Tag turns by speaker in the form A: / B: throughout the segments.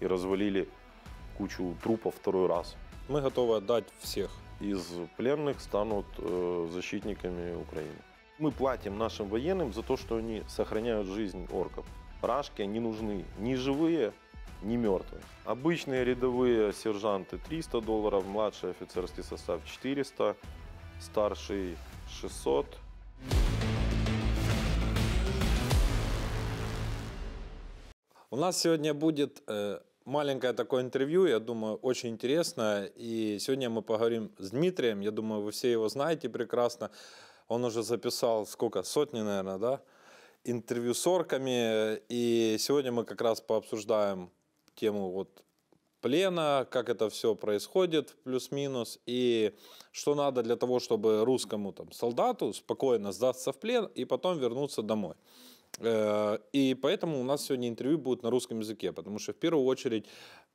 A: и развалили кучу трупов второй раз.
B: Мы готовы отдать всех.
A: Из пленных станут защитниками Украины. Мы платим нашим военным за то, что они сохраняют жизнь орков. Рашки не нужны ни живые, ни мертвые. Обычные рядовые сержанты $300, младший офицерский состав 400, старший 600.
B: У нас сегодня будет маленькое такое интервью, я думаю, очень интересное. И сегодня мы поговорим с Дмитрием. Я думаю, вы все его знаете прекрасно. Он уже записал сколько? Сотни, наверное, да? Интервью с орками. И сегодня мы как раз пообсуждаем тему вот плена, как это все происходит, плюс-минус, и что надо для того, чтобы русскому там, солдату спокойно сдаться в плен и потом вернуться домой. И поэтому у нас сегодня интервью будет на русском языке, потому что в первую очередь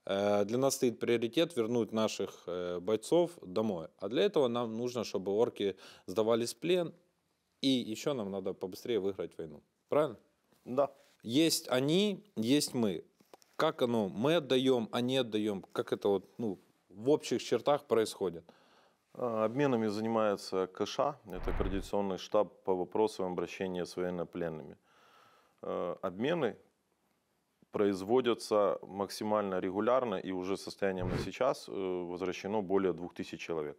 B: для нас стоит приоритет вернуть наших бойцов домой. А для этого нам нужно, чтобы орки сдавались в плен, и еще нам надо побыстрее выиграть войну. Правильно?
A: Да.
B: Есть они, есть мы. Как оно, мы отдаем, они отдаем, как это вот, ну, в общих чертах происходит?
A: Обменами занимается КША, это Координационный штаб по вопросам обращения с военнопленными. Обмены производятся максимально регулярно, и уже состоянием на сейчас возвращено более 2000 человек.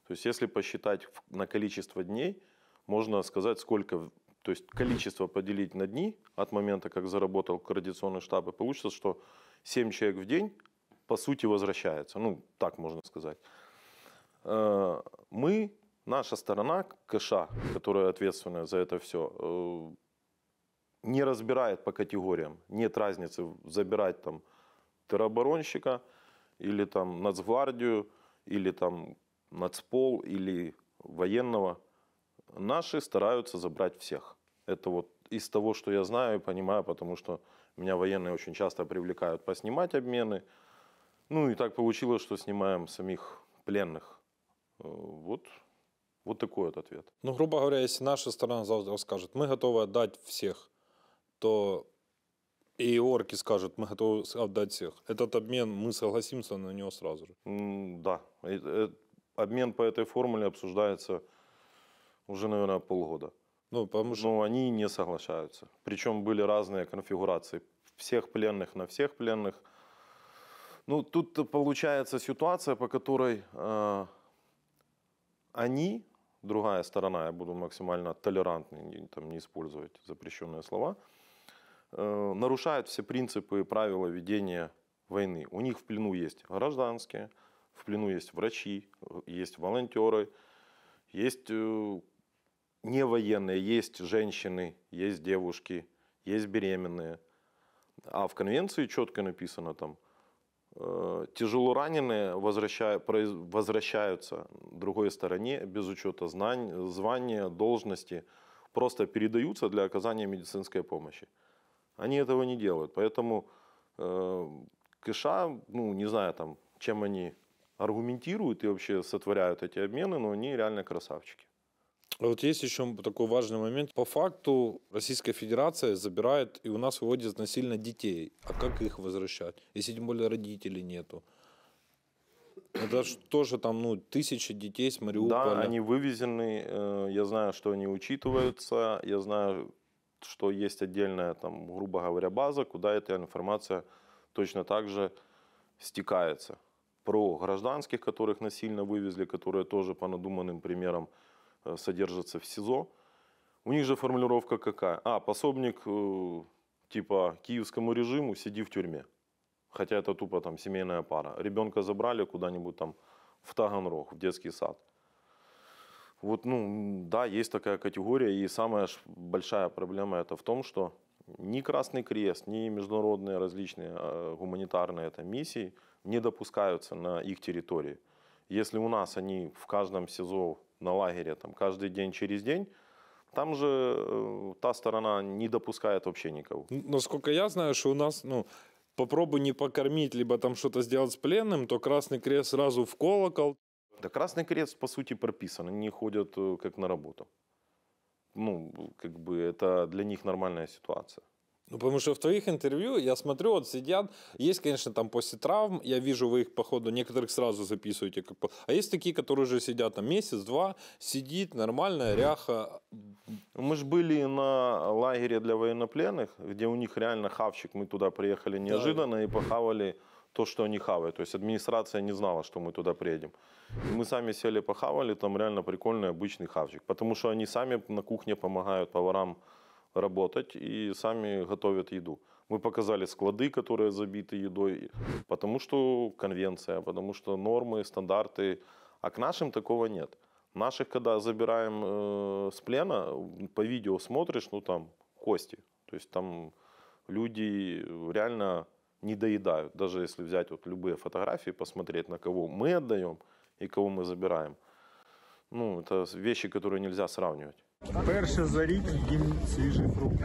A: То есть если посчитать на количество дней, можно сказать, сколько, то есть количество поделить на дни от момента, как заработал координационный штаб, и получится, что 7 человек в день по сути возвращается. Ну, так можно сказать. Мы, наша сторона, КША, которая ответственна за это все, не разбирает по категориям. Нет разницы забирать там тероборонщика, или там Нацгвардию, или там Нацпол, или военного. Наши стараются забрать всех. Это вот из того, что я знаю и понимаю, потому что меня военные очень часто привлекают поснимать обмены. Ну и так получилось, что снимаем самих пленных. Вот такой вот ответ.
B: Ну, грубо говоря, если наша сторона завтра скажет, мы готовы отдать всех, то и орки скажут, мы готовы отдать всех. Этот обмен, мы согласимся на него сразу же.
A: Да. Обмен по этой формуле обсуждается уже, наверное, полгода.
B: Ну, потому что...
A: Но они не соглашаются. Причем были разные конфигурации. Всех пленных на всех пленных. Ну, тут получается ситуация, по которой они, другая сторона, я буду максимально толерантный, там, не использовать запрещенные слова, нарушают все принципы и правила ведения войны. У них в плену есть гражданские, в плену есть врачи, есть волонтеры, есть не военные, есть женщины, есть девушки, есть беременные. А в конвенции четко написано там, тяжело раненые возвращаются другой стороне без учета звания, должности, просто передаются для оказания медицинской помощи. Они этого не делают, поэтому КША, ну не знаю там, чем они аргументируют и вообще сотворяют эти обмены, но они реально красавчики.
B: А вот есть еще такой важный момент. По факту Российская Федерация забирает и у нас выводит насильно детей. А как их возвращать, если тем более родителей нету? Это же тоже там, ну, тысячи детей с Мариуполя.
A: Да, они вывезены, я знаю, что они учитываются, я знаю, что есть отдельная, там, грубо говоря, база, куда эта информация точно так же стекается. Про гражданских, которых насильно вывезли, которые тоже по надуманным примерам содержатся в СИЗО. У них же формулировка какая? Пособник типа киевскому режиму, сиди в тюрьме. Хотя это тупо там семейная пара. Ребенка забрали куда-нибудь там в Таганрог, в детский сад. Вот, ну, да, есть такая категория. И самая большая проблема это в том, что ни Красный Крест, ни международные различные гуманитарные миссии не допускаются на их территории. Если у нас они в каждом СИЗО на лагере там, каждый день через день, там же та сторона не допускает вообще никого.
B: Насколько я знаю, что у нас, ну, попробуй не покормить, либо там что-то сделать с пленным, то Красный Крест сразу в колокол.
A: Да Красный Крест по сути прописан, они ходят как на работу. Ну, как бы это для них нормальная ситуация.
B: Ну, потому что в твоих интервью я смотрю, вот сидят, есть, конечно, там после травм, я вижу, вы их, походу, некоторых сразу записываете, а есть такие, которые уже сидят там месяц-два, сидит, нормальная ряха.
A: Мы же были на лагере для военнопленных, где у них реально хавчик, мы туда приехали неожиданно и похавали то, что они хавают. То есть администрация не знала, что мы туда приедем. И мы сами сели, похавали, там реально прикольный обычный хавчик. Потому что они сами на кухне помогают поварам работать и сами готовят еду. Мы показали склады, которые забиты едой, потому что конвенция, потому что нормы, стандарты. А к нашим такого нет. Наших, когда забираем с плена, по видео смотришь, ну там кости. То есть там люди реально не доедают. Даже если взять вот любые фотографии, посмотреть, на кого мы отдаем и кого мы забираем. Ну, это вещи, которые нельзя сравнивать.
C: Перше за рік їм свіжий фрукт.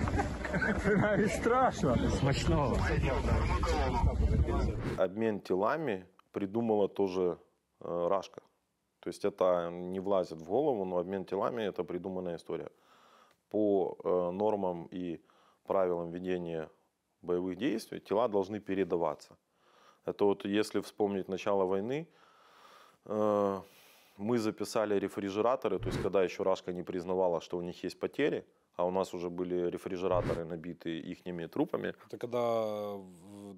C: Це навіть страшно.
D: Смачного.
A: Обмен телами придумала тоже Рашка. То есть это не влазит в голову, но обмен телами – это придуманная история. По нормам и правилам ведения боевых действий тела должны передаваться. Это вот если вспомнить начало войны, мы записали рефрижераторы, то есть когда еще Рашка не признавала, что у них есть потери, а у нас уже были рефрижераторы, набитые ихними трупами.
B: Это когда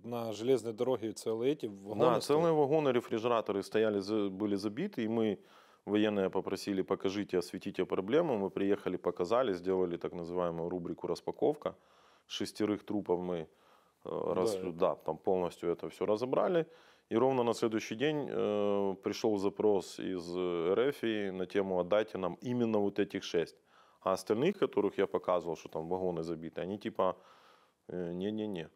B: на железной дороге целые эти вагоны?
A: Да, целые вагоны, рефрижераторы стояли, были забиты, и мы, военные, попросили, покажите, осветите проблему. Мы приехали, показали, сделали так называемую рубрику «Распаковка». 6 трупов мы там полностью это все разобрали. И ровно на следующий день пришел запрос из РФ на тему «отдайте нам именно вот этих 6». А остальных, которых я показывал, что там вагоны забиты, они типа не-не-не.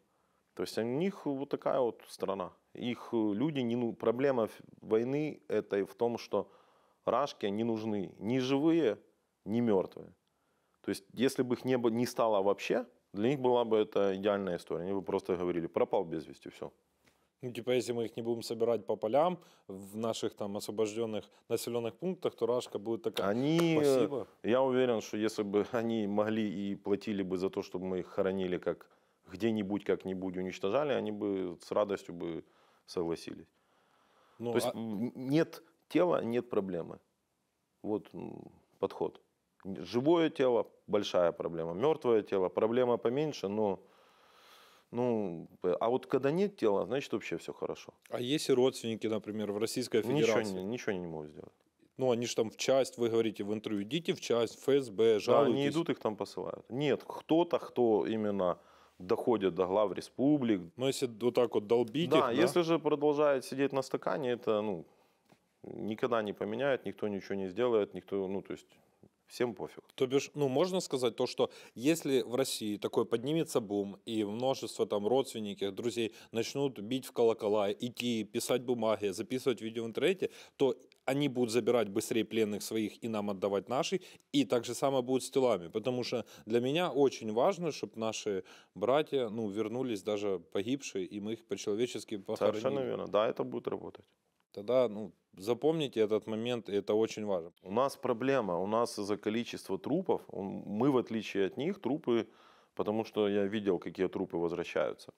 A: То есть у них вот такая вот страна. Их люди, проблема войны это в том, что Рашки не нужны ни живые, ни мертвые. То есть если бы их не стало вообще, для них была бы это идеальная история. Они бы просто говорили, пропал без вести, все.
B: Ну, типа, если мы их не будем собирать по полям в наших там освобожденных населенных пунктах, то Рашка будет такая. Спасибо.
A: Я уверен, что если бы они могли и платили бы за то, чтобы мы их хоронили как где-нибудь, как-нибудь уничтожали, они бы с радостью бы согласились.
B: Ну,
A: то есть нет тела, нет проблемы. Вот подход. Живое тело – большая проблема. Мертвое тело – проблема поменьше, но... а вот когда нет тела, значит вообще все хорошо.
B: А если родственники, например, в Российской Федерации?
A: Ничего не могут сделать.
B: Ну, они же там в часть, вы говорите в интервью, идите в часть, ФСБ, жалуйтесь.
A: Да, они идут, их там посылают. Нет, кто именно доходит до глав республик.
B: Но если вот так вот долбить
A: да,
B: их,
A: если же продолжает сидеть на стакане, это никогда не поменяет, никто ничего не сделает, никто, то есть... Всем пофиг.
B: То бишь, можно сказать то, что если в России такой поднимется бум, и множество там родственников, друзей начнут бить в колокола, идти, писать бумаги, записывать видео в интернете, то они будут забирать быстрее пленных своих и нам отдавать наших, и так же самое будет с телами. Потому что для меня очень важно, чтобы наши братья, вернулись даже погибшие, и мы их по-человечески похоронили.
A: Совершенно верно. Да, это будет работать.
B: Тогда, запомните этот момент, и это очень важно.
A: У нас проблема, у нас из-за количества трупов, мы в отличие от них, трупы, потому что я видел, какие трупы возвращаются,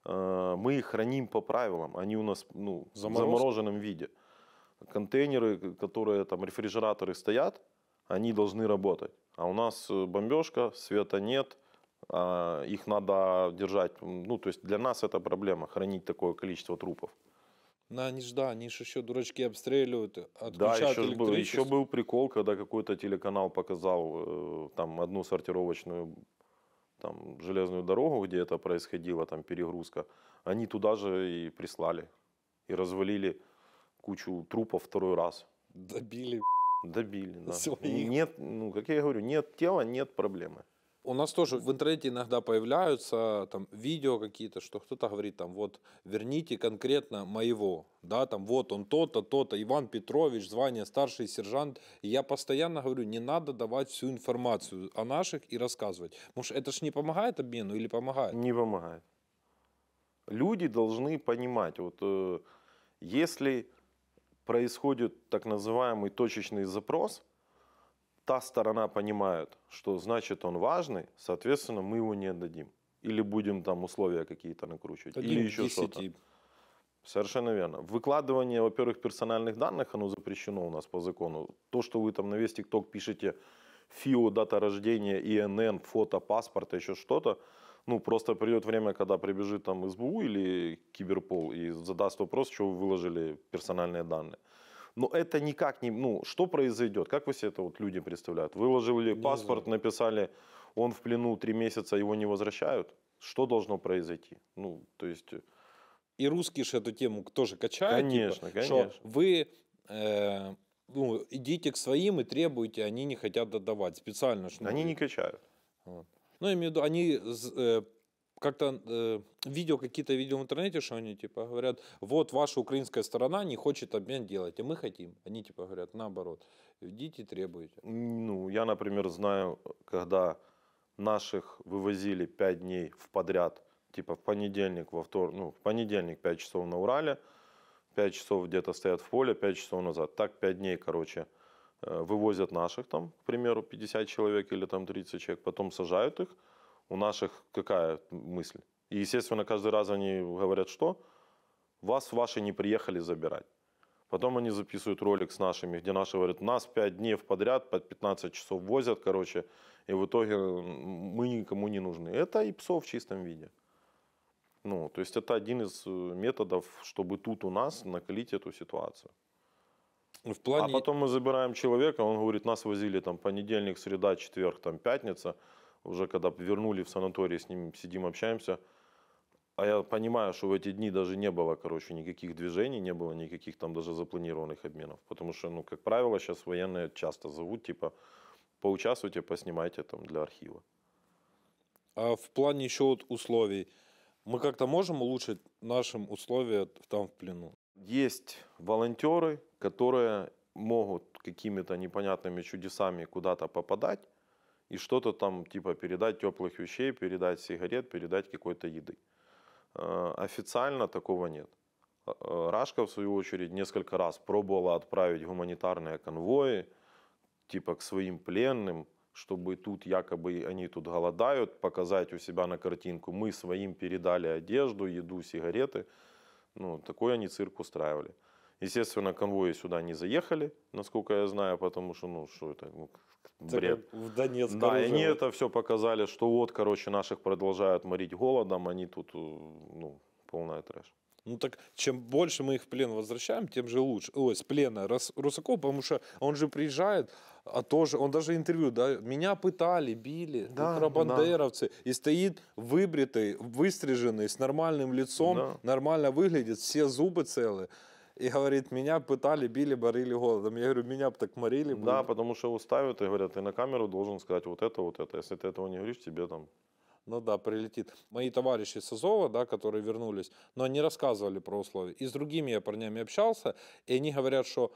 A: мы их храним по правилам, они у нас в замороженном виде. Контейнеры, которые там, рефрижераторы стоят, они должны работать. А у нас бомбежка, света нет, их надо держать. То есть для нас это проблема, хранить такое количество трупов.
B: Они же еще дурачки обстреливают, отключают
A: да,
B: электричество.
A: Еще был прикол, когда какой-то телеканал показал там одну сортировочную там, железную дорогу, где это происходило, там перегрузка. Они туда же и прислали. И развалили кучу трупов второй раз.
B: Добили,
A: да.
B: Своих.
A: Нет, как я говорю, нет тела, нет проблемы.
B: У нас тоже в интернете иногда появляются там видео какие-то, что кто-то говорит там вот верните конкретно моего, да, там вот он то-то, то-то, Иван Петрович, звание старший сержант. И я постоянно говорю, не надо давать всю информацию о наших и рассказывать. Может, это ж не помогает обмену или помогает?
A: Не помогает. Люди должны понимать, вот если происходит так называемый точечный запрос, та сторона понимает, что значит он важный, соответственно, мы его не отдадим. или будем там условия какие-то накручивать, или
B: Один к
A: еще
B: 10.
A: что-то. Совершенно верно. Выкладывание, во-первых, персональных данных, оно запрещено у нас по закону. То, что вы там на весь ТикТок пишете ФИО, дата рождения, ИНН, фото, паспорт, еще что-то, ну, просто придет время, когда прибежит там СБУ или Киберпол и задаст вопрос, что вы выложили персональные данные. Но это никак не... Ну, что произойдет? Как вы себе это вот люди представляют? Выложили
B: Не
A: паспорт,
B: знаю.
A: написали, он в плену 3 месяца, его не возвращают? Что должно произойти? Ну, то есть...
B: И русские же эту тему тоже качают.
A: Конечно,
B: типа, что
A: конечно.
B: вы ну, идите к своим и требуйте, они не хотят отдавать специально. Что,
A: Они не качают.
B: Вот. Ну, я имею в виду, они как-то видео, какие-то видео в интернете, что они типа говорят, вот ваша украинская сторона не хочет обмен делать, а мы хотим. Они типа говорят, наоборот, идите требуйте.
A: Ну, я, например, знаю, когда наших вывозили 5 дней в подряд, типа в понедельник, во вторник, ну, в понедельник 5 часов на Урале, 5 часов где-то стоят в поле, 5 часов назад. Так 5 дней, короче, вывозят наших там, к примеру, 50 человек или там 30 человек, потом сажают их. У наших какая мысль? И, естественно, каждый раз они говорят, что вас ваши не приехали забирать. Потом они записывают ролик с нашими, где наши говорят, нас 5 дней подряд, по 15 часов возят, короче, и в итоге мы никому не нужны. Это и ПСО в чистом виде. Ну, то есть это один из методов, чтобы тут у нас накалить эту ситуацию.
B: В плане...
A: А потом мы забираем человека, он говорит, нас возили там понедельник, среда, четверг, там пятница. Уже когда вернули в санаторий, с ним сидим, общаемся. А я понимаю, что в эти дни даже не было, короче, никаких движений, не было никаких там даже запланированных обменов. Потому что, ну, как правило, сейчас военные часто зовут, типа, поучаствуйте, поснимайте там для архива.
B: А в плане еще вот условий, мы как-то можем улучшить нашим условия там в плену?
A: Есть волонтеры, которые могут какими-то непонятными чудесами куда-то попадать и что-то там типа передать теплых вещей, передать сигарет, передать какой-то еды. Официально такого нет. Рашка, в свою очередь, несколько раз пробовала отправить гуманитарные конвои типа к своим пленным, чтобы тут якобы они тут голодают, показать у себя на картинку, мы своим передали одежду, еду, сигареты. Ну, такой они цирк устраивали. Естественно, конвои сюда не заехали, насколько я знаю, потому что, ну, что это, ну, бред.
B: В Донецк.
A: Да, и они это все показали, что вот, короче, наших продолжают морить голодом, они тут, ну, полная трэш.
B: Ну так, чем больше мы их в плен возвращаем, тем же лучше. Ой, с плена Русаков, потому что он же приезжает, а тоже, он даже интервью, да, меня пытали, били,
A: Да,
B: контрабандеровцы, и стоит выбритый, выстриженный, с нормальным лицом,
A: Да.
B: нормально выглядит, все зубы целые. И говорит, меня пытали, били, борили голодом. Я говорю, меня бы так морили.
A: Да, потому что уставят и говорят, ты на камеру должен сказать вот это, вот это. Если ты этого не говоришь, тебе там...
B: Ну да, прилетит. Мои товарищи с Азова, да, которые вернулись, но они рассказывали про условия. И с другими я парнями общался, и они говорят, что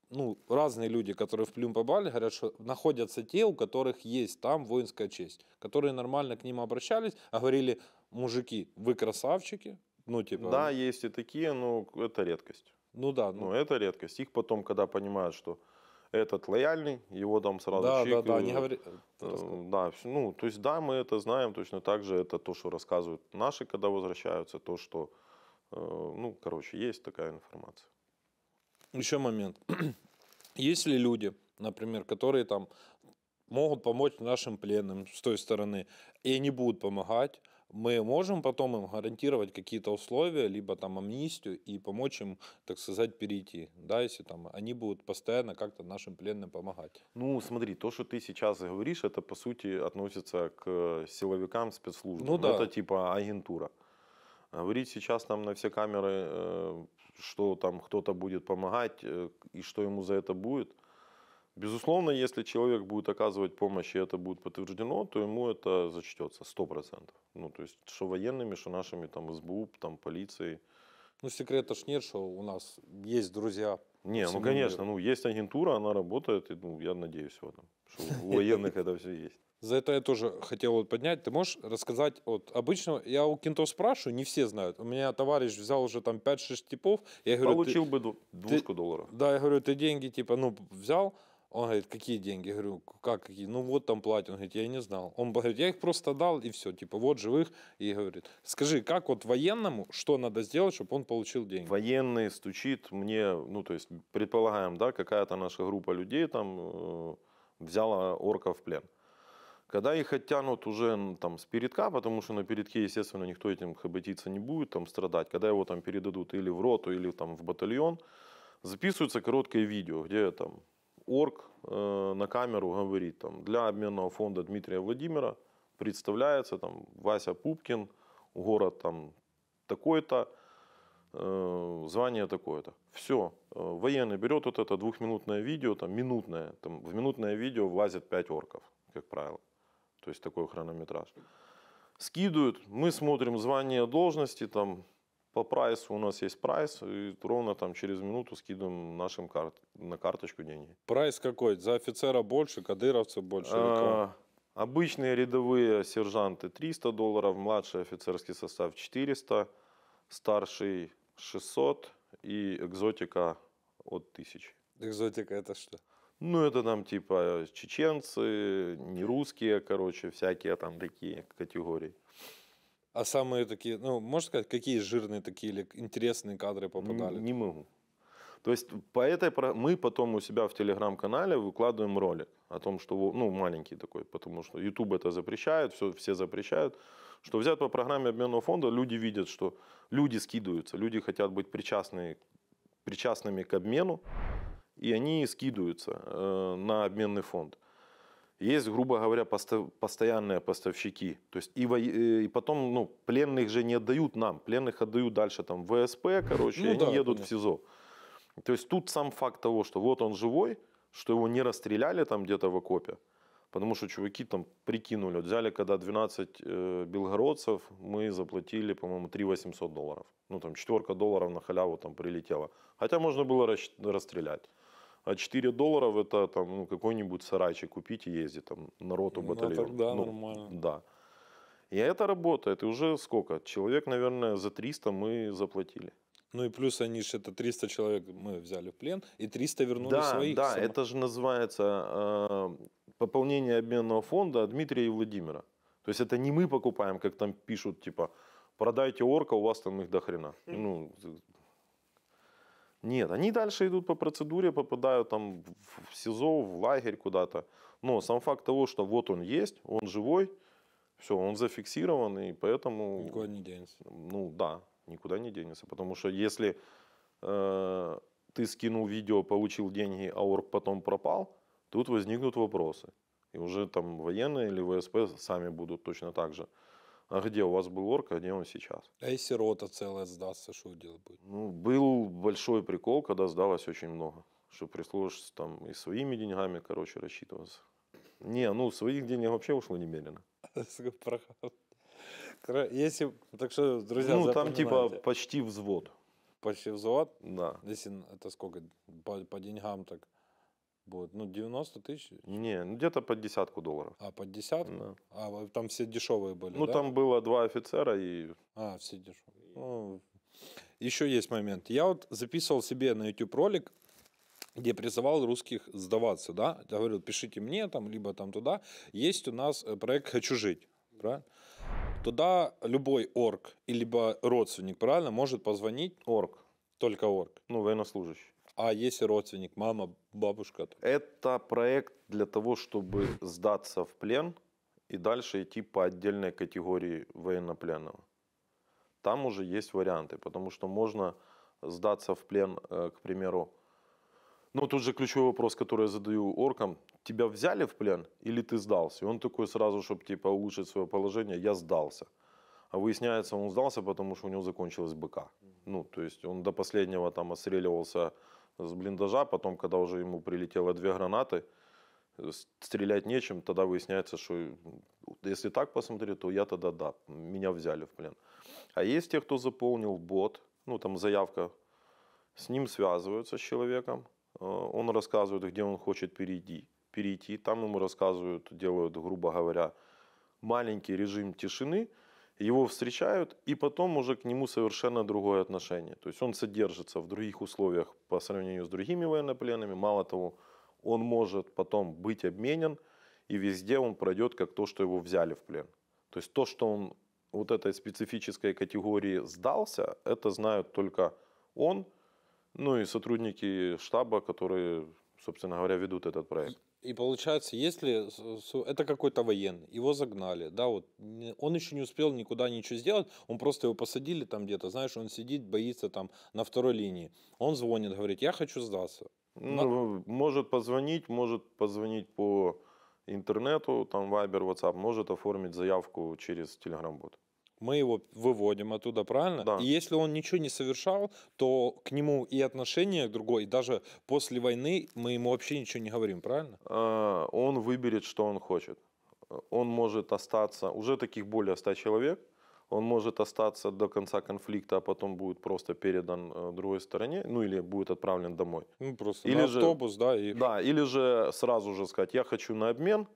B: ну, разные люди, которые в плен попали, говорят, что находятся те, у которых есть там воинская честь, которые нормально к ним обращались, а говорили, мужики, вы красавчики, ну типа...
A: Да, есть и такие, но это редкость.
B: Ну да.
A: Ну, это редкость. Их потом, когда понимают, что этот лояльный, его там сразу
B: да,
A: чик,
B: да, они говорят...
A: да, ну, то есть, да, мы это знаем, точно так же это то, что рассказывают наши, когда возвращаются, то, что, ну, короче, есть такая информация.
B: Еще момент. Есть ли люди, например, которые там могут помочь нашим пленным с той стороны, и они будут помогать, мы можем потом им гарантировать какие-то условия, либо там амнистию, и помочь им, так сказать, перейти, да, если там они будут постоянно как-то нашим пленным помогать.
A: Ну, смотри, то, что ты сейчас говоришь, это, по сути, относится к силовикам, спецслужбам.
B: Ну, да.
A: Это типа агентура. Говорить сейчас там на все камеры, что там кто-то будет помогать и что ему за это будет. Безусловно, если человек будет оказывать помощь, и это будет подтверждено, то ему это зачтется 100%. Ну, то есть, что военными, что нашими там СБУ, там полицией.
B: Ну, секрета ж нет, что у нас есть друзья.
A: Не, ну,
B: всему
A: конечно,
B: миру.
A: ну, есть агентура, она работает, и, ну, я надеюсь в этом, что у военных это все есть.
B: За это я тоже хотел вот поднять. Ты можешь рассказать, вот обычно я у кентов спрашиваю, не все знают. У меня товарищ взял уже там 5-6 типов. Я говорю,
A: Получил бы $2.
B: Да, я говорю, ты деньги типа, ну, взял, Он говорит, какие деньги? Я говорю, как какие? Ну вот там платят. Он говорит, я не знал. Он говорит, я их просто дал и все, типа вот живых. И говорит, скажи, как вот военному, что надо сделать, чтобы он получил деньги?
A: Военный стучит мне, ну, то есть, предполагаем, да, какая-то наша группа людей там взяла орка в плен. Когда их оттянут уже там с передка, потому что на передке, естественно, никто этим хоботиться не будет, там страдать. Когда его там передадут или в роту, или там в батальон, записывается короткое видео, где там орк на камеру говорит, там, для обменного фонда Дмитрия Владимира представляется там Вася Пупкин, город там такой-то, звание такое-то. Все. Военный берет вот это двухминутное видео, там, минутное, там, в минутное видео влазит 5 орков, как правило. То есть такой хронометраж. Скидывают, мы смотрим звание, должности, там, по прайсу у нас есть прайс, и ровно там через минуту скидываем нашим на карточку деньги.
B: Прайс какой? За офицера больше, кадыровцев больше? Или кого?
A: Обычные рядовые сержанты $300, младший офицерский состав 400, старший 600 и экзотика от 1000.
B: Экзотика это что?
A: Ну, это там типа чеченцы, не русские, короче, всякие там такие категории.
B: А самые такие, ну, можно сказать, какие жирные такие или интересные кадры попадали?
A: Не могу. То есть мы потом у себя в телеграм-канале выкладываем ролик о том, что, ну, маленький такой, потому что YouTube это запрещает, все запрещают, что взять по программе обменного фонда, люди видят, что люди скидываются, люди хотят быть причастными к обмену, и они скидываются на обменный фонд. Есть, грубо говоря, постоянные поставщики. То есть и потом, ну, пленных же не отдают нам, пленных отдают дальше там в ВСП, короче,
B: Ну,
A: и они
B: да,
A: едут
B: понятно.
A: в СИЗО. То есть тут сам факт того, что вот он живой, что его не расстреляли там где-то в окопе, потому что чуваки там прикинули, вот взяли когда 12 белгородцев, мы заплатили, по-моему, $3 800. Ну там $4 на халяву там прилетело. Хотя можно было расстрелять. А $4 это там, ну, какой-нибудь сарайчик купить и ездить там на роту, батальон.
B: Ну, тогда
A: Ну,
B: нормально.
A: Да. И это работает. И уже сколько? Человек, наверное, за 300 мы заплатили.
B: Ну и плюс они же, это 300 человек мы взяли в плен, и 300 вернули
A: Да,
B: своих.
A: да, это же называется пополнение обменного фонда Дмитрия и Владимира. То есть это не мы покупаем, как там пишут, типа, продайте орка, у вас там их до хрена. Ну, нет, они дальше идут по процедуре, попадают там в СИЗО, в лагерь куда-то. Но сам факт того, что вот он есть, он живой, все, он зафиксирован, и поэтому...
B: Никуда не денется.
A: Ну да, никуда не денется. Потому что если ты скинул видео, получил деньги, а орк потом пропал, тут возникнут вопросы. И уже там военные или ВСП сами будут точно так же. А где у вас был орк, а где он сейчас?
B: А если рота целая сдастся, что делать будет?
A: Ну, был большой прикол, когда сдалось очень много. Что пришлось там и своими деньгами, короче, рассчитываться. Не, ну своих денег вообще ушло немерено.
B: Если, так что, друзья,
A: Ну, там типа
B: запоминайте.
A: почти взвод.
B: Почти взвод.
A: Да.
B: Если это сколько по деньгам так будет? Ну, 90 тысяч?
A: Не, ну где-то под $10.
B: А, под десятку?
A: Да.
B: А, там все дешевые были,
A: Ну,
B: да?
A: там было 2 офицера и...
B: А, все дешевые. Ну, еще есть момент. Я вот записывал себе на YouTube ролик, где призывал русских сдаваться, да? Я говорил, пишите мне там, либо там туда. Есть у нас проект «Хочу жить», правильно? Туда любой орк, и либо родственник, правильно, может позвонить,
A: Орк,
B: только орк.
A: ну, военнослужащий.
B: А если родственник, мама, бабушка?
A: Это проект для того, чтобы сдаться в плен и дальше идти по отдельной категории военнопленного. Там уже есть варианты, потому что можно сдаться в плен, к примеру. Ну, тут же ключевой вопрос, который я задаю оркам. Тебя взяли в плен или ты сдался? И он такой сразу, чтобы типа улучшить свое положение, я сдался. А выясняется, он сдался, потому что у него закончилась БК. Ну, то есть он до последнего там отстреливался с блиндажа, потом, когда уже ему прилетело 2 гранаты, стрелять нечем, тогда выясняется, что если так посмотреть, то я тогда да, меня взяли в плен. А есть те, кто заполнил бот, ну там заявка, с ним связываются с человеком, он рассказывает, где он хочет перейти, там ему рассказывают, делают, грубо говоря, маленький режим тишины, его встречают, и потом уже к нему совершенно другое отношение. То есть он содержится в других условиях по сравнению с другими военнопленными. Мало того, он может потом быть обменен, и везде он пройдет как то, что его взяли в плен. То есть то, что он вот этой специфической категории сдался, это знают только он, ну и сотрудники штаба, которые, собственно говоря, ведут этот проект.
B: И получается, если это какой-то военный, его загнали, да, вот он еще не успел никуда ничего сделать, он просто его посадили там где-то, знаешь, он сидит, боится там на второй линии, он звонит, говорит, я хочу сдаться.
A: Ну, может позвонить по интернету, там Viber, WhatsApp, может оформить заявку через Telegram-бот.
B: Мы его выводим оттуда, правильно?
A: Да.
B: И если он ничего не совершал, то к нему и отношение другое, и даже после войны мы ему вообще ничего не говорим, правильно?
A: Он выберет, что он хочет. Он может остаться, уже таких более 100 человек, он может остаться до конца конфликта, а потом будет просто передан другой стороне, ну или будет отправлен домой.
B: Ну, просто
A: Или
B: на
A: же-
B: автобус, да, и
A: Да, или же сразу же сказать, я хочу на обмен,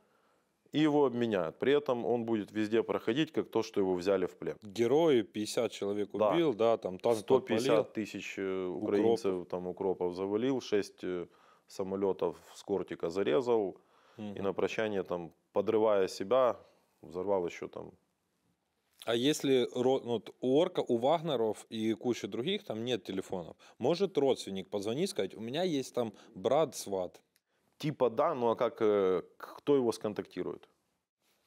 A: и его обменяют. При этом он будет везде проходить, как то, что его взяли в плен.
B: герои, 50 человек
A: Да.
B: убил, да, там танк
A: 150
B: подпалил.
A: тысяч украинцев, там, укропов завалил, 6 самолетов с Кортика зарезал,
B: Мгм.
A: и на прощание, там, подрывая себя, взорвал еще там.
B: А если ну, вот у Орка, у Вагнеров и кучи других там нет телефонов, может родственник позвонить, сказать, у меня есть там брат-сват.
A: Типа да, ну а как, кто его сконтактирует?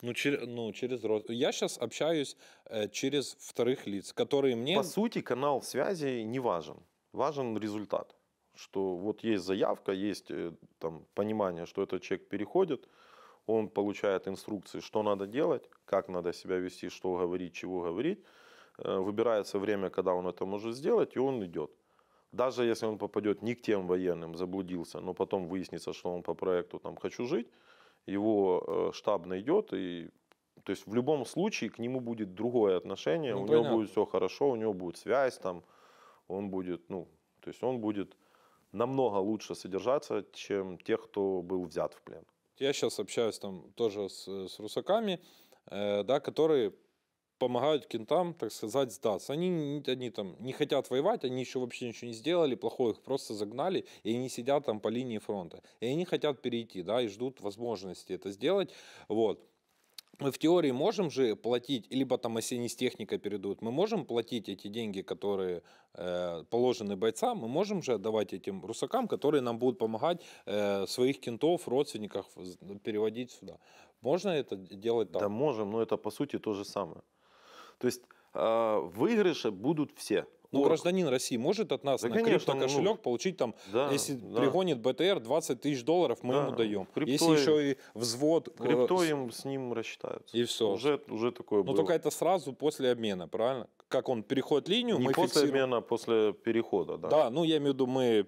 B: Ну, через Я сейчас общаюсь через вторых лиц, которые мне...
A: По сути, канал связи не важен. Важен результат. Что вот есть заявка, есть там понимание, что этот человек переходит, он получает инструкции, что надо делать, как надо себя вести, что говорить, чего говорить. Выбирается время, когда он это может сделать, и он идет. Даже если он попадет не к тем военным, заблудился, но потом выяснится, что он по проекту там «хочу жить», его штаб найдет, и то есть в любом случае к нему будет другое отношение,
B: Ну,
A: у
B: понятно.
A: него будет все хорошо, у него будет связь, там, он будет, ну, то есть он будет намного лучше содержаться, чем тех, кто был взят в плен.
B: Я сейчас общаюсь там тоже с русаками, да, которые помогают кентам, так сказать, сдаться. Они там не хотят воевать, они еще вообще ничего не сделали, плохое их просто загнали, и они сидят там по линии фронта. И они хотят перейти, да, и ждут возможности это сделать. Вот. Мы в теории можем же платить, либо там, если они с техникой перейдут, мы можем платить эти деньги, которые положены бойцам, мы можем же отдавать этим русакам, которые нам будут помогать своих кентов, родственников переводить сюда. Можно это делать так?
A: Да, можем, но это по сути то же самое. То есть выигрыши будут все.
B: Ну,
A: Орк,
B: гражданин России может от нас
A: Да,
B: на
A: конечно,
B: криптокошелек получить там,
A: да,
B: если
A: да.
B: пригонит БТР, 20 тысяч долларов мы
A: Да,
B: ему даем.
A: криптой-
B: Если еще и взвод...
A: крипто им с ним рассчитаются.
B: И все.
A: Уже такое
B: Но
A: было.
B: только это сразу после обмена, правильно? Как он переходит линию,
A: Не
B: мы
A: после
B: фиксируем.
A: обмена, а после перехода, да.
B: Да, ну я имею в виду, мы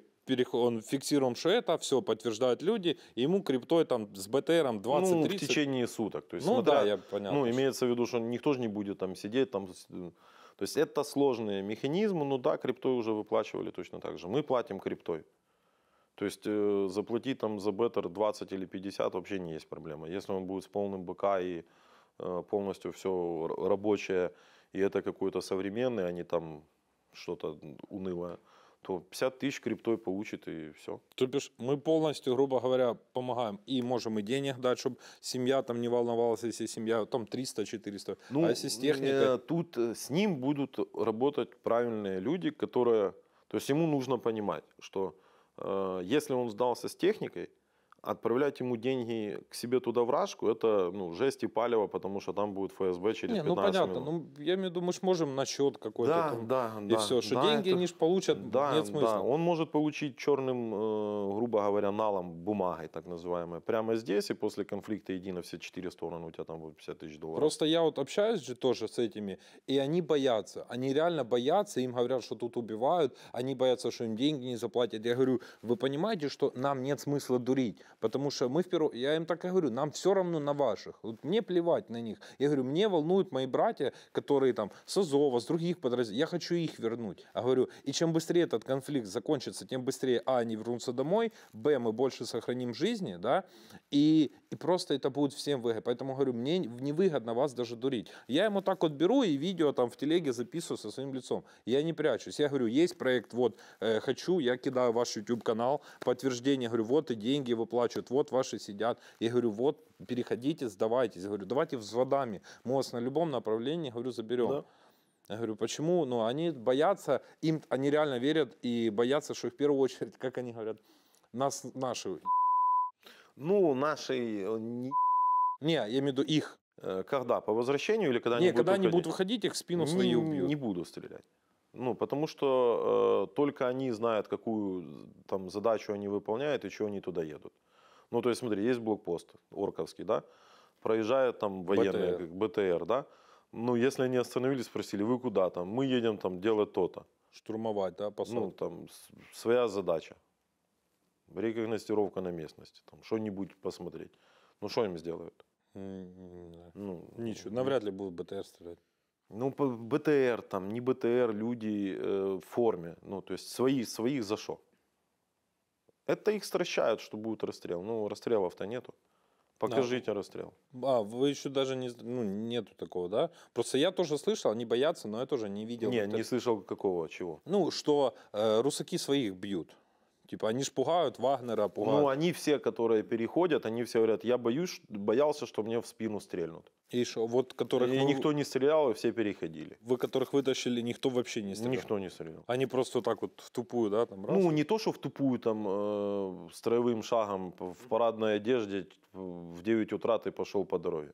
B: он фиксируем, что это, все подтверждают люди, и ему криптой там с БТРом 20-30.
A: Ну, в течение суток. То есть,
B: Ну
A: смотря-
B: да, я понятно.
A: Ну, имеется в виду, что никто же не будет там сидеть, там, то есть это сложные механизмы, ну да, криптой уже выплачивали точно так же. Мы платим криптой. То есть заплатить там за беттер 20 или 50 вообще не есть проблема. Если он будет с полным БК и полностью все рабочее, и это какой-то современный, а не там что-то унылое, то 50 тысяч криптой получит и все.
B: То бишь мы полностью, грубо говоря, помогаем и можем и денег дать, чтобы семья там не волновалась, если семья там 300-400,
A: Ну,
B: а если с техникой...
A: тут с ним будут работать правильные люди, которые... То есть ему нужно понимать, что если он сдался с техникой, отправлять ему деньги к себе туда в Рашку, это ну, жесть и палево, потому что там будет ФСБ через
B: Не,
A: 15
B: ну понятно,
A: минут.
B: ну я имею в виду, мы ж можем на счет какой-то
A: Да,
B: там,
A: да,
B: и
A: да.
B: все, что
A: да,
B: деньги
A: это-
B: они ж получат,
A: Да,
B: нет смысла.
A: да, он может получить черным, грубо говоря, налом, бумагой, так называемой, прямо здесь, и после конфликта иди на все 4 стороны, у тебя там будет 50 тысяч долларов.
B: Просто я вот общаюсь же тоже с этими, и они боятся, они реально боятся, им говорят, что тут убивают, они боятся, что им деньги не заплатят. Я говорю, вы понимаете, что нам нет смысла дурить, потому что мы я им так и говорю, нам все равно на ваших, вот мне плевать на них. Я говорю, мне волнуют мои братья, которые там с Азова, с других подразделений, я хочу их вернуть. Я говорю, и чем быстрее этот конфликт закончится, тем быстрее, они вернутся домой, они больше сохраним жизни, да, и и просто это будет всем выгодно. Поэтому говорю, мне невыгодно вас даже дурить. Я ему так вот беру и видео там в телеге записываю со своим лицом. Я не прячусь. Я говорю, есть проект, вот, хочу, я кидаю ваш YouTube-канал, подтверждение, говорю, вот и деньги выплачивают, вот ваши сидят. Я говорю, вот, переходите, сдавайтесь. Я говорю, давайте взводами, мы вас на любом направлении, говорю, заберем.
A: Да.
B: Я говорю, почему? Ну, они боятся, они реально верят и боятся, что в первую очередь, как они говорят, наши.
A: Ну, наши
B: Не, я имею в виду их.
A: когда? По возвращению или когда они
B: Не,
A: будут
B: когда они
A: выходить?
B: будут выходить, их в спину свои убьют.
A: Не буду стрелять. Ну, потому что только они знают, какую там задачу они выполняют и чего они туда едут. Ну, то есть, смотри, есть блокпост орковский, да, проезжает там военные,
B: БТР.
A: как БТР, да. Ну, если они остановились, спросили, вы куда там? Мы едем там делать то-то.
B: Штурмовать, да, посадку.
A: Ну, там своя задача. Рекогностировка на местности, там что-нибудь посмотреть. Ну, что им сделают? Ну,
B: Ничего, навряд ли будут БТР стрелять.
A: Ну, БТР, там, не БТР, люди в форме. Ну, то есть своих за что? Это их стращают, что будет расстрел. Ну, расстрелов-то нету. Покажите расстрел.
B: Вы еще даже не... Ну, нету такого, да? Просто я тоже слышал, они боятся, но я тоже не видел.
A: Не слышал какого, чего.
B: Ну, что русаки своих бьют. Типа, они ж пугают Вагнера, пугают.
A: Ну, они все, которые переходят, они все говорят, я боялся, что мне в спину стрельнут.
B: И что, вот которых
A: И никто не стрелял, и все переходили.
B: вы которых вытащили, никто вообще не стрелял?
A: Никто не стрелял.
B: Они просто вот так вот в тупую, да, там раз?
A: Ну, не то, что в тупую, там, строевым шагом, в парадной одежде, в 9 утра ты пошел по дороге.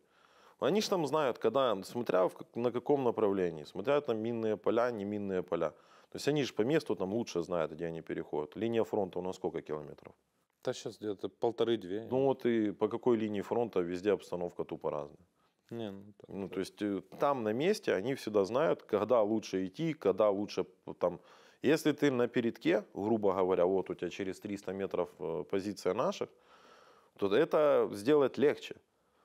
A: Они же там знают, когда, смотря на каком направлении, смотря там минные поля, не минные поля. То есть они же по месту там лучше знают, где они переходят. Линия фронта у нас сколько километров?
B: Да сейчас где-то 1,5-2.
A: Ну вот и по какой линии фронта везде обстановка тупо разная.
B: Не, ну, так,
A: Ну, то есть там на месте они всегда знают, когда лучше идти, когда лучше там. Если ты на передке, грубо говоря, вот у тебя через 300 метров позиция наших, то это сделать легче.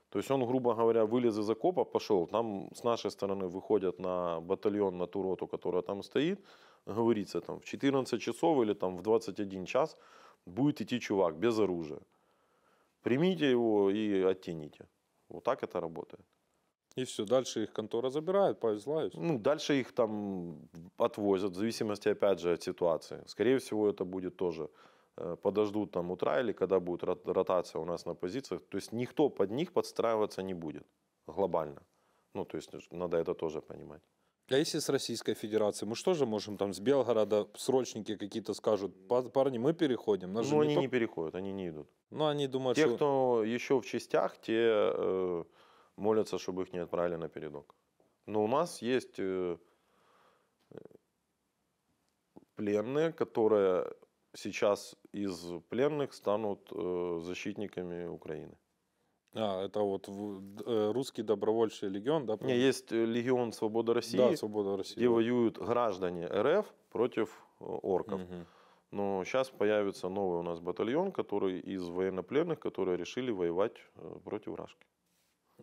A: То есть он, грубо говоря, вылез из окопа, пошел, там с нашей стороны выходят на батальон, на ту роту, которая там стоит, говорится, там в 14 часов или там в 21 час будет идти чувак без оружия. Примите его и оттяните. Вот так это работает.
B: и все, дальше их контора забирает, повезла.
A: Ну, дальше их там отвозят, в зависимости, опять же, от ситуации. Скорее всего, это будет тоже, подождут там утра или когда будет ротация у нас на позициях. То есть никто под них подстраиваться не будет глобально. Ну, то есть надо это тоже понимать.
B: А если с Российской Федерацией, мы что же можем там с Белгорода срочники какие-то скажут, парни, мы переходим. Нас же
A: Ну, они
B: то-
A: не переходят, они не идут.
B: Ну, они думают,
A: Те,
B: что...
A: кто еще в частях, те молятся, чтобы их не отправили на передок. Но у нас есть пленные, которые сейчас из пленных станут защитниками Украины.
B: Это вот русский добровольчий легион, да?
A: Не, есть Легион Свободы России,
B: Да, Свобода России.
A: где воюют граждане РФ против орков.
B: Мгм.
A: Но сейчас появится новый у нас батальон, который из военнопленных, которые решили воевать против Рашки.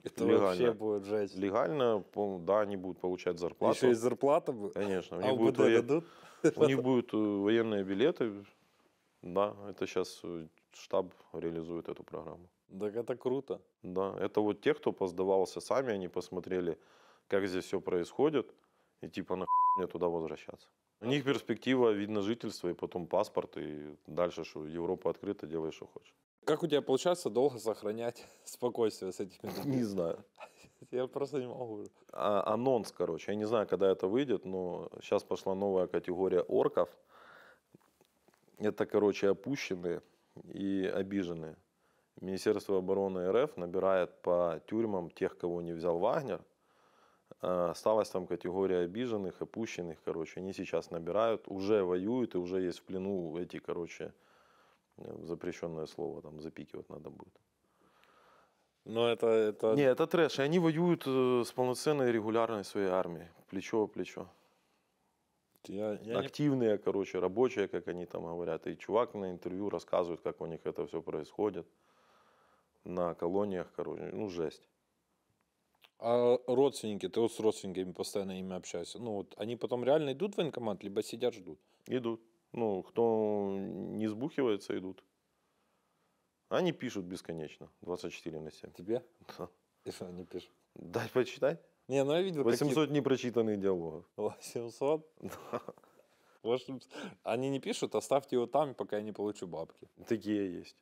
B: Это
A: Легально.
B: вообще будет жесть.
A: Легально, да, они будут получать зарплату.
B: Еще и зарплата будет.
A: Конечно, у
B: А
A: них,
B: УБД
A: будут
B: дадут?
A: у них будут военные билеты. Да, это сейчас штаб реализует эту программу.
B: Так это круто.
A: Да, это вот те, кто поздавался сами, они посмотрели, как здесь все происходит, и типа нахуй мне туда возвращаться. У них перспектива, вид на жительство, и потом паспорт, и дальше, что Европа открыта, делай, что хочешь.
B: Как у тебя получается долго сохранять спокойствие с этими людьми?
A: Не знаю.
B: Я просто не могу.
A: Анонс, короче. Я не знаю, когда это выйдет, но сейчас пошла новая категория орков. Это, короче, опущенные и обиженные. Министерство обороны РФ набирает по тюрьмам тех, кого не взял Вагнер. Осталась там категория обиженных, опущенных, короче. Они сейчас набирают, уже воюют, и уже есть в плену эти, короче, запрещенное слово, там запикивать надо будет.
B: Но это...
A: Не, это трэш. И они воюют с полноценной регулярной своей армией. Плечо в плечо.
B: Я не...
A: Активные, короче, рабочие, как они там говорят. И чувак на интервью рассказывает, как у них это все происходит. На колониях, короче. Ну, жесть.
B: А родственники, ты вот с родственниками постоянно ими общаешься. Ну вот они потом реально идут в военкомат, либо сидят, ждут?
A: Идут. Ну, кто не сбухивается, идут. Они пишут бесконечно, 24/7.
B: Тебе?
A: Да.
B: И что они пишут?
A: Дай почитать.
B: Не, ну я видел
A: 800 непрочитанных диалогов.
B: 800? Они не пишут, оставьте его там, пока я не получу бабки.
A: Такие есть.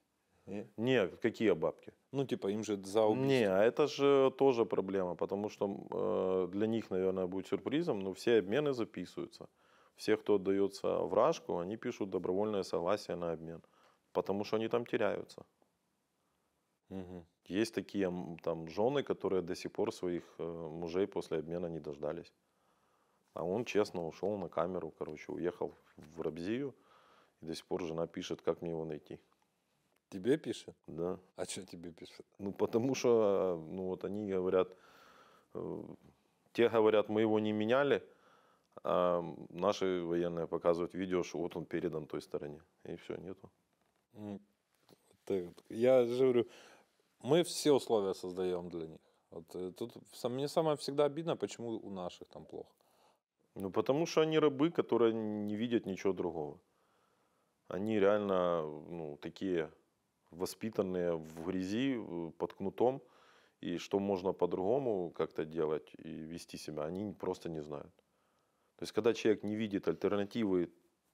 B: Не?
A: Нет, какие бабки?
B: Ну, типа, им же за
A: Не,
B: убийство.
A: а это же тоже проблема, потому что для них, наверное, будет сюрпризом, но все обмены записываются. Все, кто отдается вражку, они пишут добровольное согласие на обмен, потому что они там теряются.
B: Мгм.
A: Есть такие там жены, которые до сих пор своих мужей после обмена не дождались. А он честно ушел на камеру, короче, уехал в Рабзию, и до сих пор жена пишет, как мне его найти.
B: Тебе пишет?
A: Да.
B: А что тебе пишет?
A: Ну, потому что, ну, вот они говорят, те говорят, мы его не меняли, а наши военные показывают видео, что вот он передан той стороне. И все, нету.
B: Я же говорю, мы все условия создаем для них. Вот, тут мне самое всегда обидно, почему у наших там плохо.
A: Ну, потому что они рабы, которые не видят ничего другого. Они реально, ну, такие воспитанные в грязи, под кнутом. И что можно по-другому как-то делать и вести себя, они просто не знают. То есть, когда человек не видит альтернативы,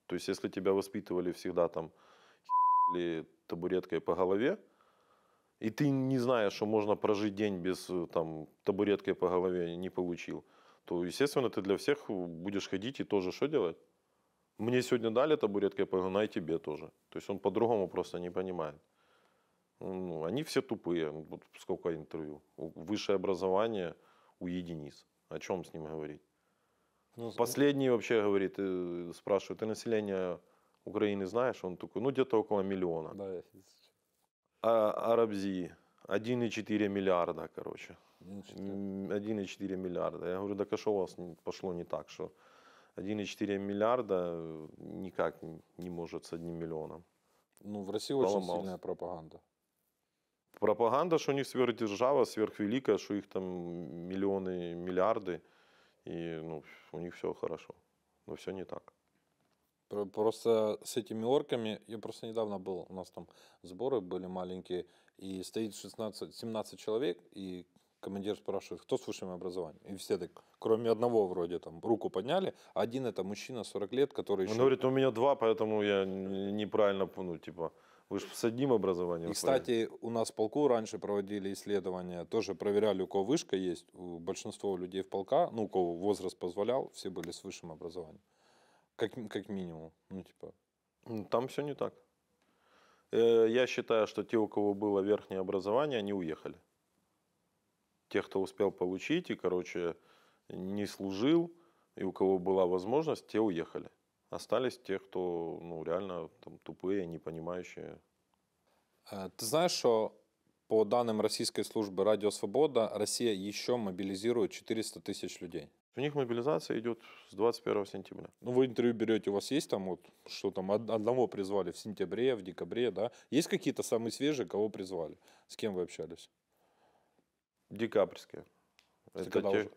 A: то есть, если тебя воспитывали всегда там или табуреткой по голове, и ты не знаешь, что можно прожить день без там, табуреткой по голове не получил, то, естественно, ты для всех будешь ходить и тоже что делать? Мне сегодня дали табуреткой по голове, и тебе тоже. То есть, он по-другому просто не понимает. Ну, они все тупые. Вот сколько интервью. Высшее образование у единиц. О чем с ним говорить?
B: Ну,
A: Последний вообще говорит, спрашивает, ты население Украины знаешь? Он такой, ну где-то около 1 миллиона.
B: да,
A: А Рабзии 1,4 миллиарда, короче.
B: я не читаю.
A: 1,4 миллиарда. Я говорю, так а что у вас пошло не так, что 1,4 миллиарда никак не может с 1 миллионом.
B: Ну, в России очень
A: Поломался.
B: сильная пропаганда.
A: Пропаганда, что у них сверхдержава, сверхвеликая, что их там миллионы, миллиарды, и ну, у них все хорошо. Но все не так.
B: Просто с этими орками, я просто недавно был, у нас там сборы были маленькие, и стоит 16-17 человек, и командир спрашивает, кто с высшим образованием? И все так, кроме одного вроде там, руку подняли, а один это мужчина 40 лет, который
A: Он
B: еще...
A: говорит, у меня 2, поэтому я неправильно, ну, типа, вы же с одним образованием.
B: И, кстати, у нас в полку раньше проводили исследования, тоже проверяли, у кого вышка есть. У большинства людей в полка, ну, у кого возраст позволял, все были с высшим образованием. Как минимум. Ну, типа.
A: Там все не так. Я считаю, что те, у кого было верхнее образование, они уехали. Те, кто успел получить и, короче, не служил, и у кого была возможность, те уехали. Остались те, кто ну, реально там, тупые, не понимающие.
B: Ты знаешь, что по данным российской службы «Радио Свобода» Россия еще мобилизирует 400 тысяч людей?
A: У них мобилизация идет с 21 сентября.
B: Ну, вы интервью берете, у вас есть там вот, что там, одного призвали в сентябре, в декабре, да? Есть какие-то самые свежие, кого призвали? С кем вы общались?
A: Декабрьские.
B: Это
A: Это
B: когда
A: те-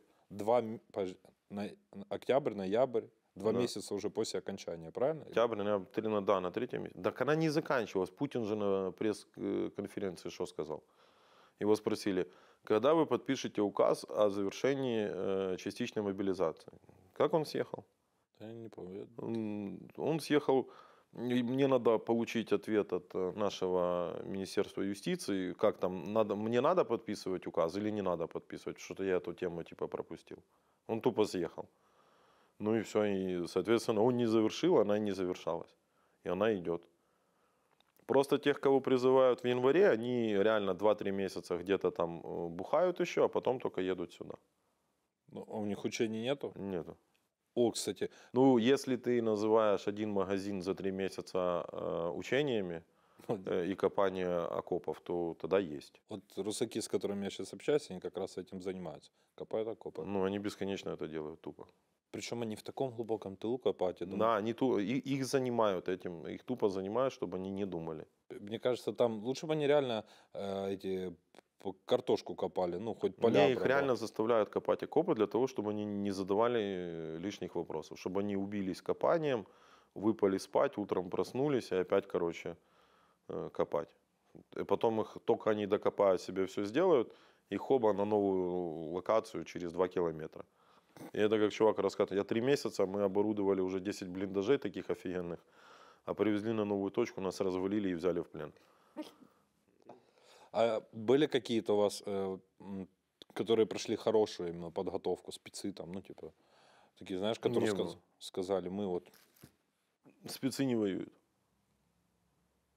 B: уже октябрь, ноябрь, 2
A: Да.
B: месяца уже после окончания, правильно?
A: Октябрь, на третьем месяце. Так она не заканчивалась. Путин же на пресс-конференции что сказал? Его спросили, когда вы подпишете указ о завершении частичной мобилизации? Как он съехал?
B: Я не помню.
A: Он съехал, и мне надо получить ответ от нашего Министерства юстиции, как там, мне надо подписывать указ или не надо подписывать, что-то я эту тему типа пропустил. Он тупо съехал. Ну и все, и, соответственно, он не завершил, она и не завершалась. И она идет. Просто тех, кого призывают в январе, они реально 2-3 месяца где-то там бухают еще, а потом только едут сюда.
B: Ну, а у них учений нету?
A: Нету.
B: О, кстати,
A: Ну, если ты называешь один магазин за 3 месяца учениями и копание окопов, то тогда есть.
B: вот русаки, с которыми я сейчас общаюсь, они как раз этим занимаются. Копают окопы.
A: Ну, они бесконечно это делают тупо.
B: Причем они в таком глубоком тылу копают. Я думаю,
A: Да, они их занимают этим, их тупо занимают, чтобы они не думали.
B: мне кажется, там лучше бы они реально картошку копали, ну, хоть поля
A: Мне их
B: обрабатывали.
A: реально заставляют копать окопы для того, чтобы они не задавали лишних вопросов, чтобы они убились копанием, выпали спать, утром проснулись и опять, короче, копать. И потом их, только они докопают себе все сделают, и хоба на новую локацию через 2 километра. И это как чувак рассказывает, я 3 месяца, мы оборудовали уже 10 блиндажей таких офигенных, а привезли на новую точку, нас развалили и взяли в плен.
B: А были какие-то у вас, которые прошли хорошую именно подготовку, спецы там, ну типа, такие, знаешь, которые
A: Не было.
B: сказали, мы вот...
A: Спецы не воюют.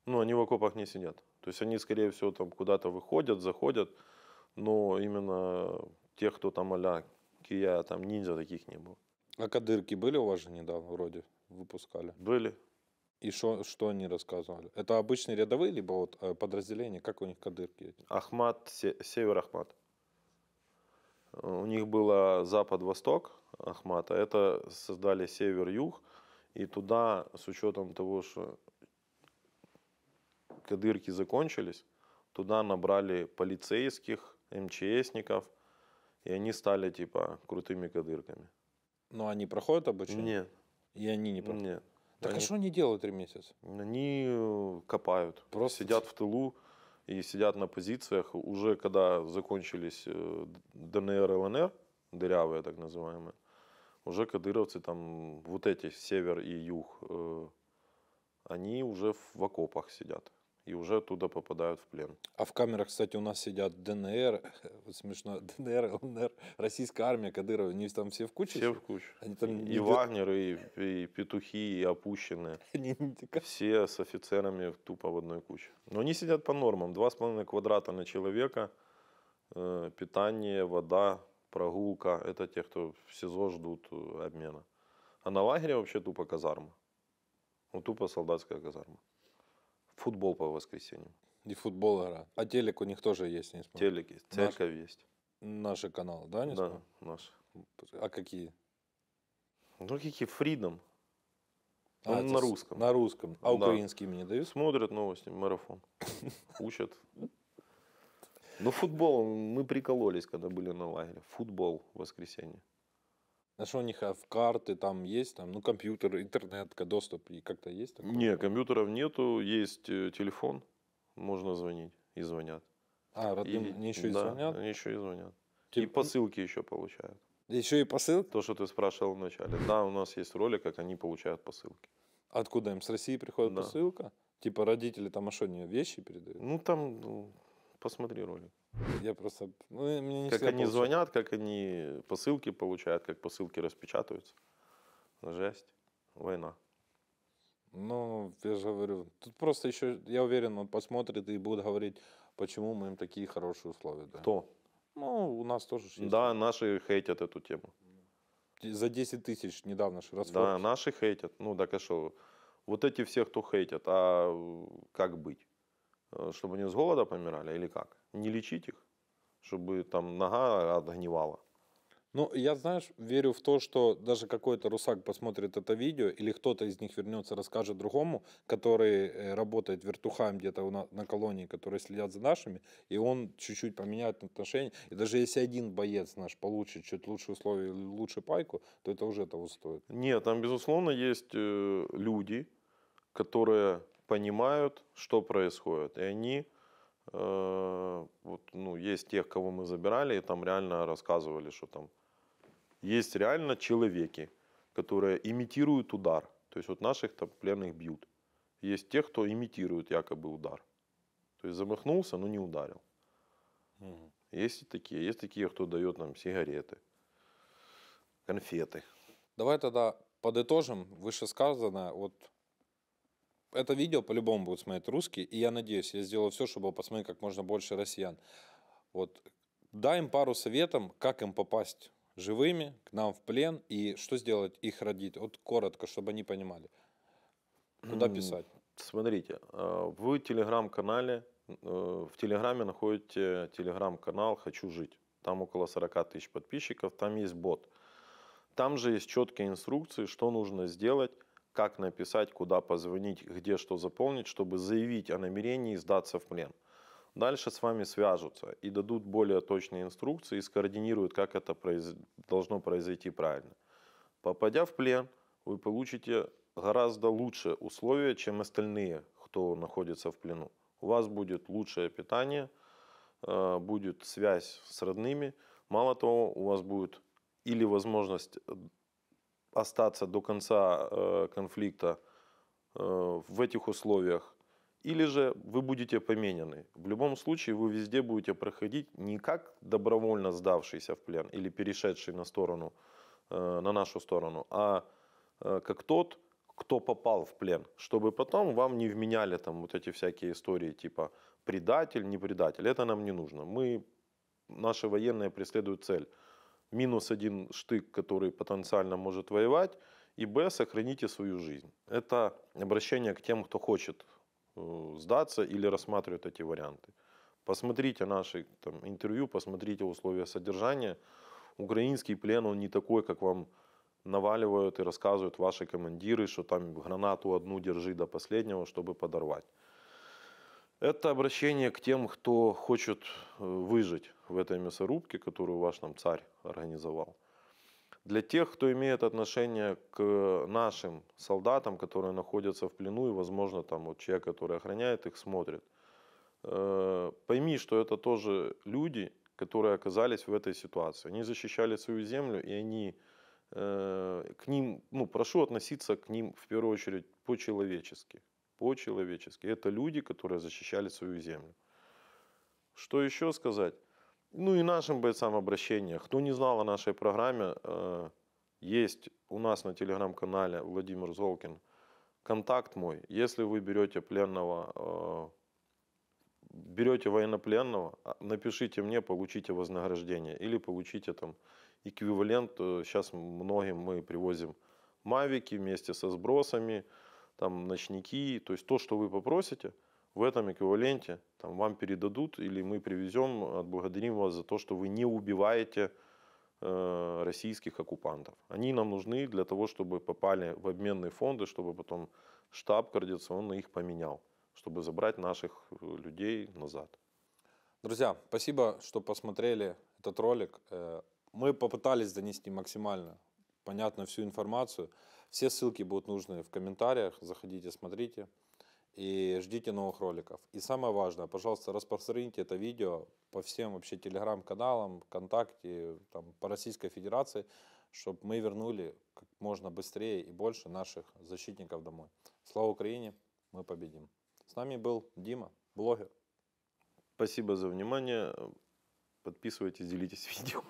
A: Ну, они в окопах не сидят. То есть они, скорее всего, там куда-то выходят, заходят, но именно тех, кто там а-ля Кия, там ниндзя, таких не было.
B: А кадырки были у вас же недавно вроде выпускали?
A: Были.
B: И что они рассказывали? Это обычные рядовые, либо вот подразделения, как у них кадырки?
A: Ахмат, Север Ахмат. У них было Запад-Восток Ахмата, это создали Север-Юг, и туда, с учетом того, что кадырки закончились, туда набрали полицейских, МЧСников, и они стали типа крутыми кадырками.
B: Но они проходят обучение?
A: Нет,
B: И они не проходят?
A: нет.
B: Так а
A: Они-
B: что они делают 3 месяца?
A: Они копают,
B: Просто
A: сидят в тылу и сидят на позициях. Уже когда закончились ДНР, ЛНР, дырявые так называемые, уже кадыровцы там, вот эти, север и юг, они уже в окопах сидят. И уже оттуда попадают в плен.
B: А в камерах, кстати, у нас сидят ДНР, вот смешно, ДНР, ЛНР, российская армия, Кадырова, они там все в куче?
A: Все в кучу.
B: Они там
A: И Вагнер, и петухи, и опущенные.
B: Они не текают.
A: Все с офицерами тупо в одной куче. Но они сидят по нормам. 2,5 квадрата на человека. Питание, вода, прогулка. Это те, кто в СИЗО ждут обмена. А на лагере вообще тупо казарма. Ну, тупо солдатская казарма. Футбол по воскресеньям.
B: И футбол играют. А телек у них тоже есть, не смотрю.
A: Телек есть, церковь есть.
B: Наши каналы, да, не
A: Да,
B: смотрю?
A: наш.
B: А какие?
A: Ну, какие Freedom.
B: А,
A: Он
B: это
A: на русском.
B: На русском. А
A: Да.
B: украинскими не дают?
A: Смотрят новости, марафон. Учат. Ну, футбол, мы прикололись, когда были на лагере. Футбол в воскресенье.
B: А что у них в карты там есть? Там, ну, компьютер, интернет, доступ и как-то есть такое?
A: Не, компьютеров нету, есть телефон, можно звонить, и звонят.
B: А, родным они еще и
A: да,
B: звонят?
A: они еще и звонят.
B: Типа-
A: И посылки еще получают.
B: Еще и посылки?
A: То, что ты спрашивал вначале. Да, у нас есть ролик, как они получают посылки.
B: Откуда им? С России приходит
A: Да.
B: посылка? Типа родители там, а что, не вещи передают?
A: Ну, там, посмотри ролик.
B: Я просто... Ну, мне не
A: Как
B: всегда
A: они
B: получается.
A: звонят, как они посылки получают, как посылки распечатываются. Жесть. Война.
B: Ну, я же говорю, тут просто еще, я уверен, он посмотрит и будет говорить, почему мы им такие хорошие условия даем.
A: Кто?
B: Ну, у нас тоже ж есть.
A: Да, наши хейтят эту тему.
B: За 10 тысяч недавно же
A: Да,
B: расфорс.
A: наши хейтят. Ну, так а что? Вот эти все, кто хейтят, а как быть? Чтобы они с голода помирали или как? Не лечить их? Чтобы там нога отгнивала?
B: Ну, я, знаешь, верю в то, что даже какой-то русак посмотрит это видео, или кто-то из них вернется, расскажет другому, который работает вертухаем где-то на колонии, которые следят за нашими, и он чуть-чуть поменяет отношения. И даже если один боец наш получит чуть лучшие условия, или лучше пайку, то это уже того стоит.
A: Нет, там, безусловно, есть люди, которые понимают, что происходит. И они, вот, ну, есть тех, кого мы забирали, и там реально рассказывали, что там есть реально человеки, которые имитируют удар. То есть вот наших там пленных бьют. Есть те, кто имитирует якобы удар. То есть замахнулся, но не ударил. Есть и такие. Есть такие, кто дает нам сигареты, конфеты.
B: Давай тогда подытожим вышесказанное. Вот это видео по-любому будут смотреть русские, и я надеюсь, я сделаю все, чтобы посмотреть как можно больше россиян. Вот дай им пару советов, как им попасть живыми к нам в плен и что сделать их родить. Вот коротко, чтобы они понимали. Куда писать?
A: Смотрите, в телеграм-канале, в телеграме находите телеграм-канал «Хочу жить». Там около 40 тысяч подписчиков, там есть бот. Там же есть четкие инструкции, что нужно сделать, как написать, куда позвонить, где что заполнить, чтобы заявить о намерении сдаться в плен. Дальше с вами свяжутся и дадут более точные инструкции и скоординируют, как это должно произойти правильно. Попадя в плен, вы получите гораздо лучшие условия, чем остальные, кто находится в плену. у вас будет лучшее питание, будет связь с родными. Мало того, у вас будет или возможность остаться до конца конфликта в этих условиях, или же вы будете поменены. В любом случае вы везде будете проходить не как добровольно сдавшийся в плен или перешедший на нашу сторону, а как тот, кто попал в плен, чтобы потом вам не вменяли там вот эти всякие истории типа предатель, не предатель. Это нам не нужно. Наши военные преследуют цель. -1 штык, который потенциально может воевать, и б, сохраните свою жизнь. Это обращение к тем, кто хочет сдаться или рассматривает эти варианты. Посмотрите наши интервью, посмотрите условия содержания. Украинский плен, он не такой, как вам наваливают и рассказывают ваши командиры, что там гранату одну держи до последнего, чтобы подорвать. Это обращение к тем, кто хочет выжить в этой мясорубке, которую ваш там царь организовал. Для тех, кто имеет отношение к нашим солдатам, которые находятся в плену, и, возможно, там вот человек, который охраняет их, смотрит. Пойми, что это тоже люди, которые оказались в этой ситуации. Они защищали свою землю, и они к ним, прошу относиться к ним в первую очередь по-человечески. По-человечески. Это люди, которые защищали свою землю. Что еще сказать? И нашим бойцам обращения. Кто не знал о нашей программе, есть у нас на телеграм-канале Владимир Золкин контакт мой. Если вы берете военнопленного, напишите мне, получите вознаграждение или получите там эквивалент. Сейчас многим мы привозим мавики вместе со сбросами, там ночники, то есть то, что вы попросите, в этом эквиваленте вам передадут, или мы привезем, отблагодарим вас за то, что вы не убиваете российских оккупантов. Они нам нужны для того, чтобы попали в обменные фонды, чтобы потом штаб координационный их поменял, чтобы забрать наших людей назад.
B: Друзья, спасибо, что посмотрели этот ролик. Мы попытались донести максимально понятно всю информацию. Все ссылки будут нужны в комментариях. Заходите, смотрите и ждите новых роликов. И самое важное, пожалуйста, распространите это видео по всем вообще телеграм-каналам, ВКонтакте, по Российской Федерации, чтобы мы вернули как можно быстрее и больше наших защитников домой. Слава Украине, мы победим. С нами был Дима, блогер.
A: Спасибо за внимание. Подписывайтесь, делитесь видео.